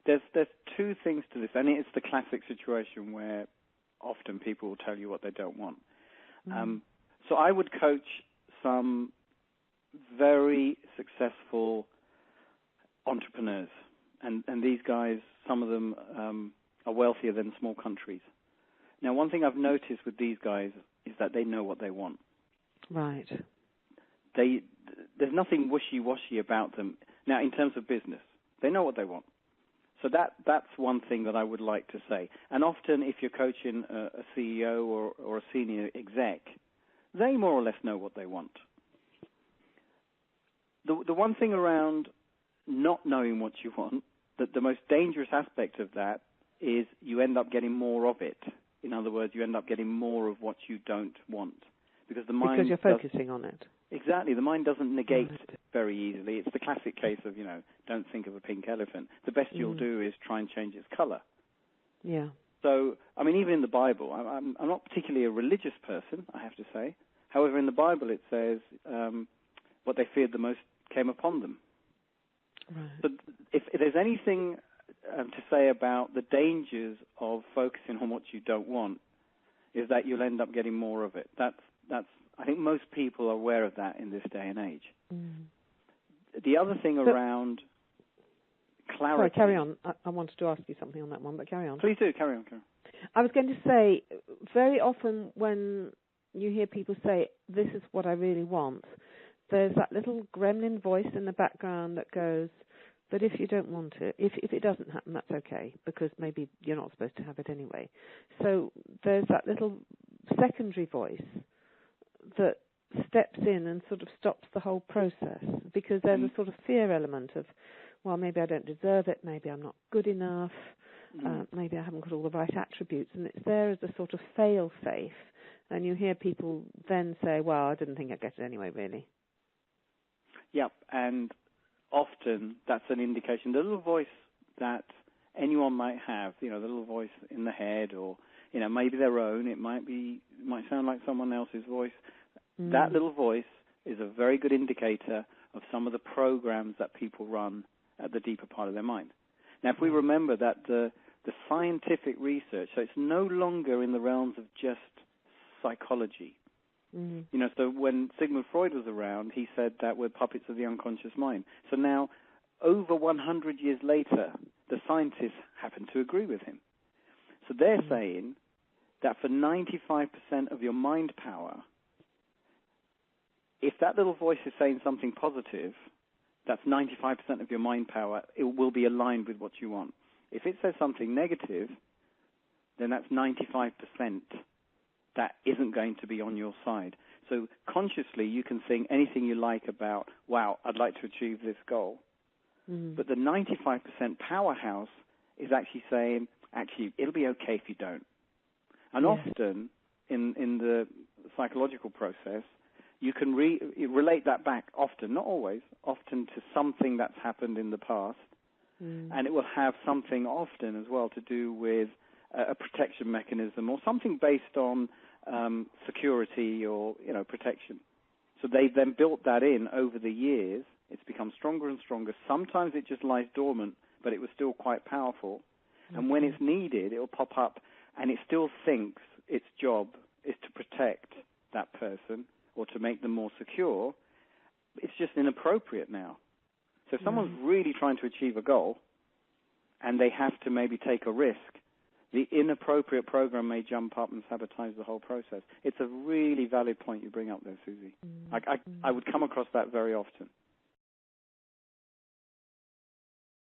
There's two things to this, and it's the classic situation where often people will tell you what they don't want. So I would coach some very successful entrepreneurs, and these guys, some of them are wealthier than small countries. Now, one thing I've noticed with these guys is that they know what they want. Right. There's nothing wishy-washy about them. Now, in terms of business, they know what they want. So that's one thing that I would like to say. And often, if you're coaching a CEO or a senior exec, they more or less know what they want. The one thing around not knowing what you want, that the most dangerous aspect of that is you end up getting more of it. In other words, you end up getting more of what you don't want. Because you're focusing on it. Exactly. The mind doesn't negate very easily. It's the classic case of, don't think of a pink elephant. The best you'll do is try and change its color. Yeah. So, even in the Bible, I'm not particularly a religious person, I have to say. However, in the Bible it says what they feared the most came upon them. Right. So if there's anything to say about the dangers of focusing on what you don't want, is that you'll end up getting more of it. That's I think most people are aware of that in this day and age. The other thing around clarity... Sorry, carry on. I wanted to ask you something on that one, but carry on. Please do, carry on. I was going to say, very often when you hear people say, this is what I really want, there's that little gremlin voice in the background that goes, but if you don't want it, if it doesn't happen, that's okay, because maybe you're not supposed to have it anyway. So there's that little secondary voice that steps in and sort of stops the whole process, because there's a sort of fear element of, well, maybe I don't deserve it, maybe I'm not good enough, maybe I haven't got all the right attributes, and it's there as a sort of fail-safe, and you hear people then say, well, I didn't think I'd get it anyway, really. Yep, and often that's an indication. The little voice that anyone might have, the little voice in the head, or maybe their own. It might sound like someone else's voice. That little voice is a very good indicator of some of the programs that people run at the deeper part of their mind. Now, if we remember that the scientific research, so it's no longer in the realms of just psychology. So when Sigmund Freud was around, he said that we're puppets of the unconscious mind. So now, over 100 years later, the scientists happen to agree with him. So they're saying that for 95% of your mind power, if that little voice is saying something positive, that's 95% of your mind power. It will be aligned with what you want. If it says something negative, then that's 95% that isn't going to be on your side. So consciously, you can think anything you like about, wow, I'd like to achieve this goal. But the 95% powerhouse is actually saying, actually, it'll be okay if you don't. And often, in the psychological process, you can relate that back often, not always, often to something that's happened in the past. And it will have something often as well to do with a protection mechanism or something based on security or, protection. So they've then built that in over the years. It's become stronger and stronger. Sometimes it just lies dormant, but it was still quite powerful. And when it's needed, it will pop up, and it still thinks its job is to protect that person or to make them more secure. It's just inappropriate now. So if someone's really trying to achieve a goal and they have to maybe take a risk, the inappropriate program may jump up and sabotage the whole process. It's a really valid point you bring up there, Susie. I would come across that very often.